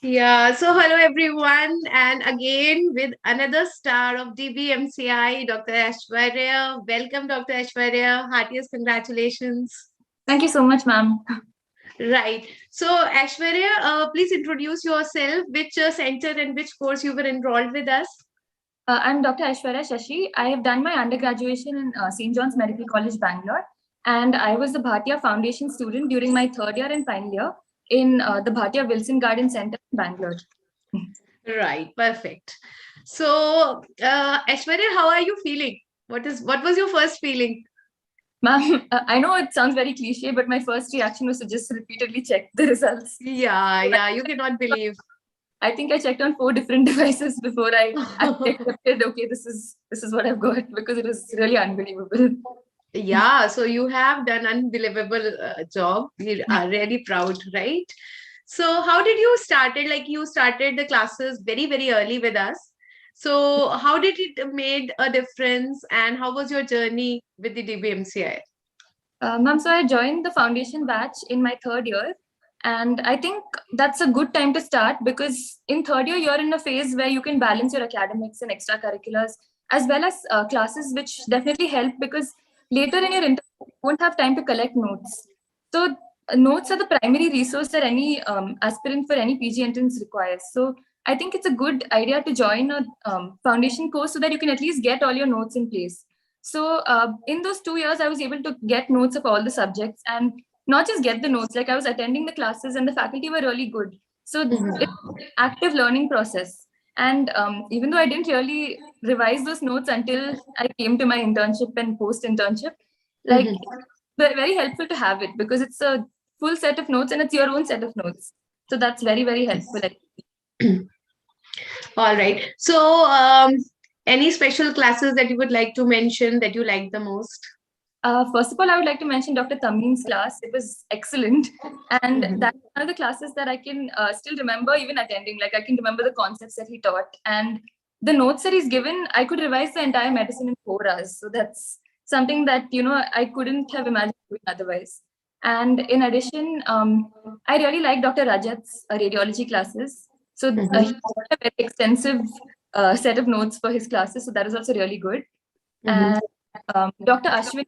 Yeah, so hello everyone, and again with another star of DBMCI, Dr. Aiswarya. Welcome, Dr. Aiswarya. Heartiest congratulations. Thank you so much, ma'am. Right. So, Aishwarya, please introduce yourself, which center and which course you were enrolled with us. I'm Dr. Aiswarya Shashi. I have done my undergraduation in St. John's Medical College, Bangalore, and I was the Bhatia Foundation student during my third year and final year in the Bhatia Wilson Garden Center in Bangalore. Right. Perfect. So, Aishwarya, how are you feeling? What was your first feeling? Ma'am, I know it sounds very cliche, but my first reaction was to just repeatedly check the results. Yeah, you cannot believe. I think I checked on 4 different devices before I accepted, okay, this is what I've got, because it was really unbelievable. Yeah, so you have done unbelievable job. We are really proud, right? So how did you started? Like you started the classes very, very early with us. So how did it made a difference and how was your journey with the DBMCI? Ma'am, so I joined the foundation batch in my third year. And I think that's a good time to start because in third year, you're in a phase where you can balance your academics and extracurriculars as well as classes, which definitely help because later in your internship, you won't have time to collect notes. So notes are the primary resource that any aspirant for any PG entrance requires. So I think it's a good idea to join a foundation course so that you can at least get all your notes in place. So in those 2 years, I was able to get notes of all the subjects and not just get the notes, like I was attending the classes and the faculty were really good. So it's an active learning process. And even though I didn't really revise those notes until I came to my internship and post-internship, like very helpful to have it because it's a full set of notes and it's your own set of notes. So that's very, very helpful. All right. So any special classes that you would like to mention that you like the most? First of all, I would like to mention Dr. Tamim's class. It was excellent. And that's one of the classes that I can still remember even attending. Like I can remember the concepts that he taught. And the notes that he's given, I could revise the entire medicine in 4 hours. So that's something that, I couldn't have imagined doing otherwise. And in addition, I really like Dr. Rajat's radiology classes. So he had a very extensive set of notes for his classes. So that is also really good. And Dr. Ashwin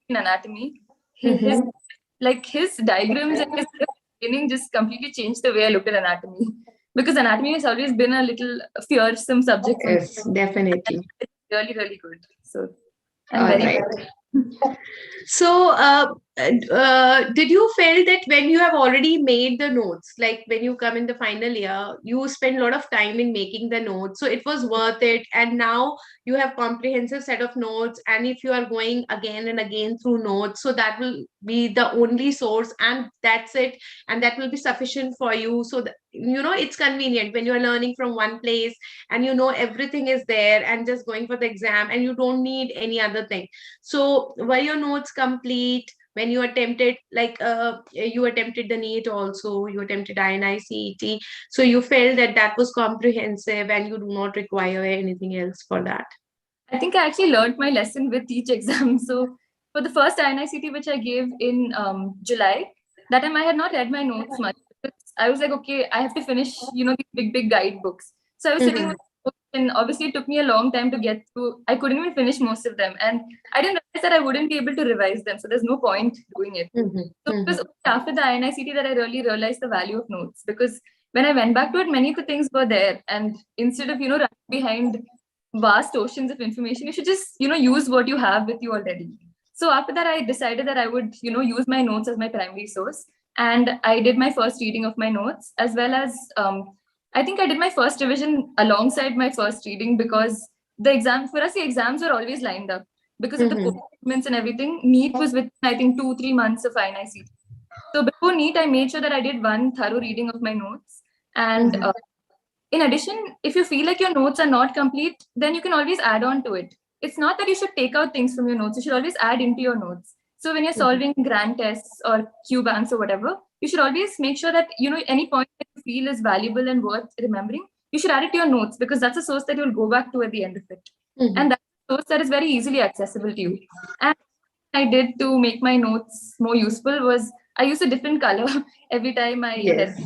in anatomy, his diagrams and his beginning just completely changed the way I looked at anatomy. Because anatomy has always been a little fearsome subject. Yes, definitely. It's really, really good. So I'm very right. So, did you feel that when you have already made the notes, like when you come in the final year, you spend a lot of time in making the notes, so it was worth it, and now you have comprehensive set of notes, and if you are going again and again through notes, so that will be the only source, and that's it, and that will be sufficient for you. So that, it's convenient when you are learning from one place and everything is there and just going for the exam and you don't need any other thing. So were your notes complete when you attempted, like you attempted the NEET also, you attempted INI-CET, so you felt that that was comprehensive and you do not require anything else for that? I think I actually learned my lesson with each exam. So for the first INI-CET, which I gave in July, that time I had not read my notes much. I was like, okay, I have to finish, these big guidebooks. So I was sitting with books, and obviously it took me a long time to get through. I couldn't even finish most of them. And I didn't realize that I wouldn't be able to revise them. So there's no point doing it. So it was after the INI-CET that I really realized the value of notes. Because when I went back to it, many of the things were there. And instead of, running behind vast oceans of information, you should just, use what you have with you already. So after that, I decided that I would, use my notes as my primary source. And I did my first reading of my notes, as well as I think I did my first revision alongside my first reading because the exams were always lined up because of the movements and everything. NEET was within, I think, 2-3 months of INI-CET. So before NEET, I made sure that I did one thorough reading of my notes. And in addition, if you feel like your notes are not complete, then you can always add on to it. It's not that you should take out things from your notes. You should always add into your notes. So when you're solving grant tests or Q banks or whatever, you should always make sure that, any point that you feel is valuable and worth remembering, you should add it to your notes because that's a source that you'll go back to at the end of it. And that's a source that is very easily accessible to you. And what I did to make my notes more useful was I use a different color every time I read. Yes.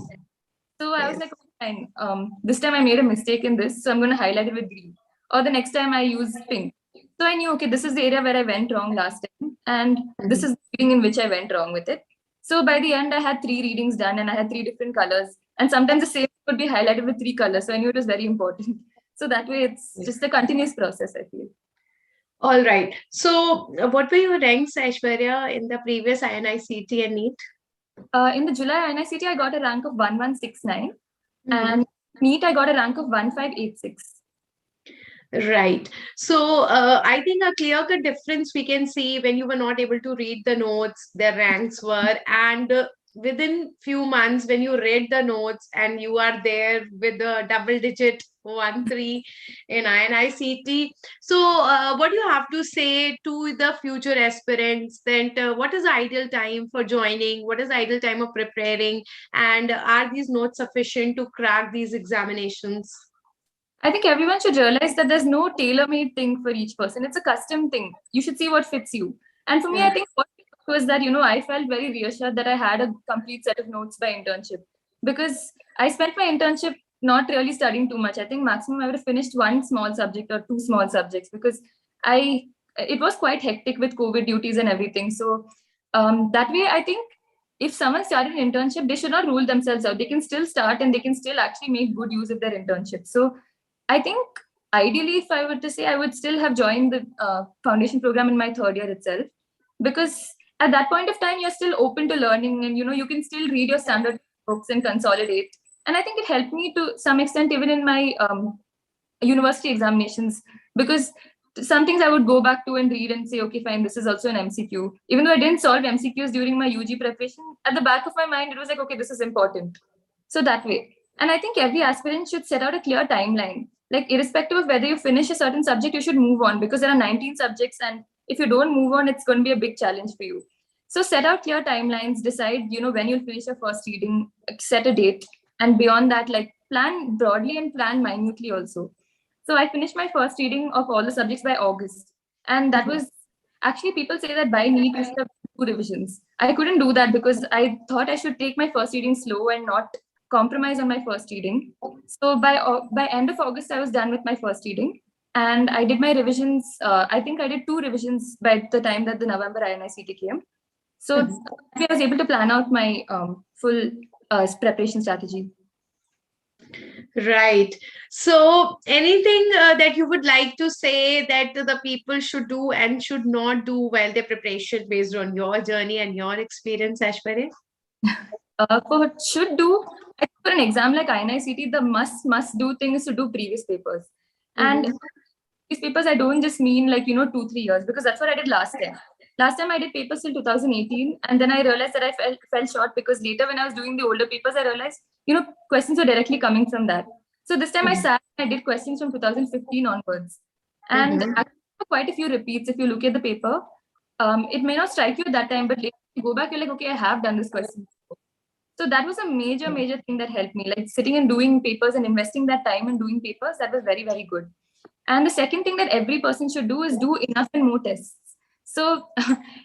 So I was Yes. like, okay, fine. This time I made a mistake in this, so I'm going to highlight it with green. Or the next time I use pink. So I knew, okay, this is the area where I went wrong last time, and this Mhm. is the reading in which I went wrong with it. So by the end, I had 3 readings done, and I had 3 different colors. And sometimes the same would be highlighted with 3 colors. So I knew it was very important. So that way, it's just a continuous process, I feel. All right. So, what were your ranks, Aishwarya, in the previous INI-CET and NEET? In the July INI-CET, I got a rank of 1169, Mhm. and NEET, I got a rank of 1586. Right. So, I think a clear-cut difference we can see when you were not able to read the notes, their ranks were, and within few months when you read the notes and you are there with the double digit 1-3 in INI-CET. So, what do you have to say to the future aspirants? Then, what is the ideal time for joining? What is the ideal time of preparing? And are these notes sufficient to crack these examinations? I think everyone should realize that there's no tailor-made thing for each person. It's a custom thing. You should see what fits you. And for me, I think what was that, I felt very reassured that I had a complete set of notes by internship, because I spent my internship not really studying too much. I think maximum I would have finished one small subject or 2 small subjects, because I it was quite hectic with COVID duties and everything. So that way, I think if someone started an internship, they should not rule themselves out. They can still start and they can still actually make good use of their internship. So I think ideally, if I were to say, I would still have joined the foundation program in my 3rd year itself, because at that point of time, you're still open to learning, and you can still read your standard books and consolidate. And I think it helped me to some extent even in my university examinations, because some things I would go back to and read and say, okay, fine, this is also an MCQ. Even though I didn't solve MCQs during my UG preparation, at the back of my mind, it was like, okay, this is important. So that way. And I think every aspirant should set out a clear timeline. Like, irrespective of whether you finish a certain subject, you should move on, because there are 19 subjects. And if you don't move on, it's going to be a big challenge for you. So set out clear timelines, decide, when you'll finish your first reading, set a date. And beyond that, like, plan broadly and plan minutely also. So I finished my first reading of all the subjects by August. And that was actually, people say that by NEET, you should have 2 revisions. I couldn't do that because I thought I should take my first reading slow and not compromise on my first reading. So by end of August, I was done with my first reading. And I did my revisions. I think I did 2 revisions by the time that the November INI-CET came. So I was able to plan out my full preparation strategy. Right. So, anything that you would like to say that the people should do and should not do while their preparation based on your journey and your experience, Aishwarya? For what should do, I think for an exam like INI-CET, the must do thing is to do previous papers. And these papers, I don't just mean like 2-3 years, because that's what I did last time. Last time I did papers till 2018, and then I realized that I fell short, because later when I was doing the older papers, I realized questions were directly coming from that. So this time I sat and I did questions from 2015 onwards, and Mhm. actually quite a few repeats. If you look at the paper, it may not strike you at that time, but later you go back, you're like, okay, I have done this question. So that was a major thing that helped me, like sitting and doing papers and investing that time in doing papers. That was very good. And the second thing that every person should do is do enough and more tests. So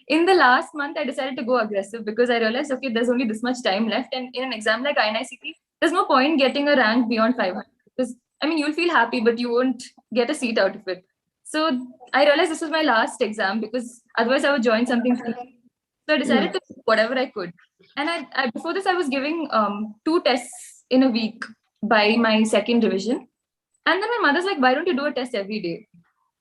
in the last month, I decided to go aggressive, because I realized, okay, there's only this much time left. And in an exam like INI-CET, there's no point getting a rank beyond 500, because I mean, you'll feel happy, but you won't get a seat out of it. So I realized this was my last exam, because otherwise I would join something. So I decided to do whatever I could. And I before this, I was giving 2 tests in a week by my second revision. And then my mother's like, why don't you do a test every day?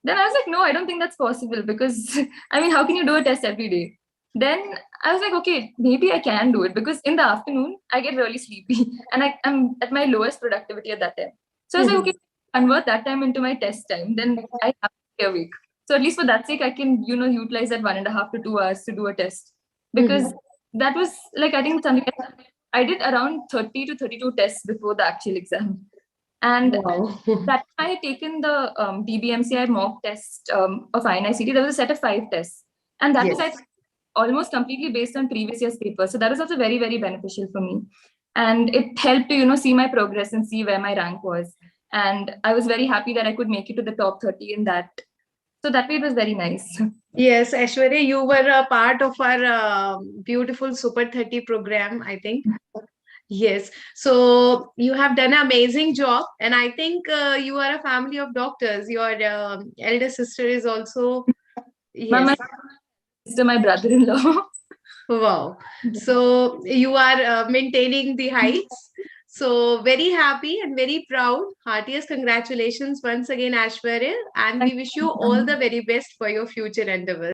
Then I was like, no, I don't think that's possible, because I mean, how can you do a test every day? Then I was like, okay, maybe I can do it, because in the afternoon, I get really sleepy and I'm at my lowest productivity at that time. So I was like, okay, convert that time into my test time. Then I have a week. So at least for that sake, I can, utilize that 1.5 to 2 hours to do a test. Because that was like, I think something I did around 30 to 32 tests before the actual exam. And Wow. that I had taken the DBMCI mock test of INI-CET. There was a set of 5 tests. And that was, I Yes. think, almost completely based on previous year's papers. So that was also very beneficial for me. And it helped to, see my progress and see where my rank was. And I was very happy that I could make it to the top 30 in that. So that way it was very nice. Yes, Aishwarya, you were a part of our beautiful Super 30 program, I think. Yes. So you have done an amazing job. And I think you are a family of doctors. Your elder sister is also, My yes. sister, my brother-in-law. Wow. So you are maintaining the heights. So very happy and very proud. Heartiest congratulations once again, Aishwarya. And we wish you all the very best for your future endeavors.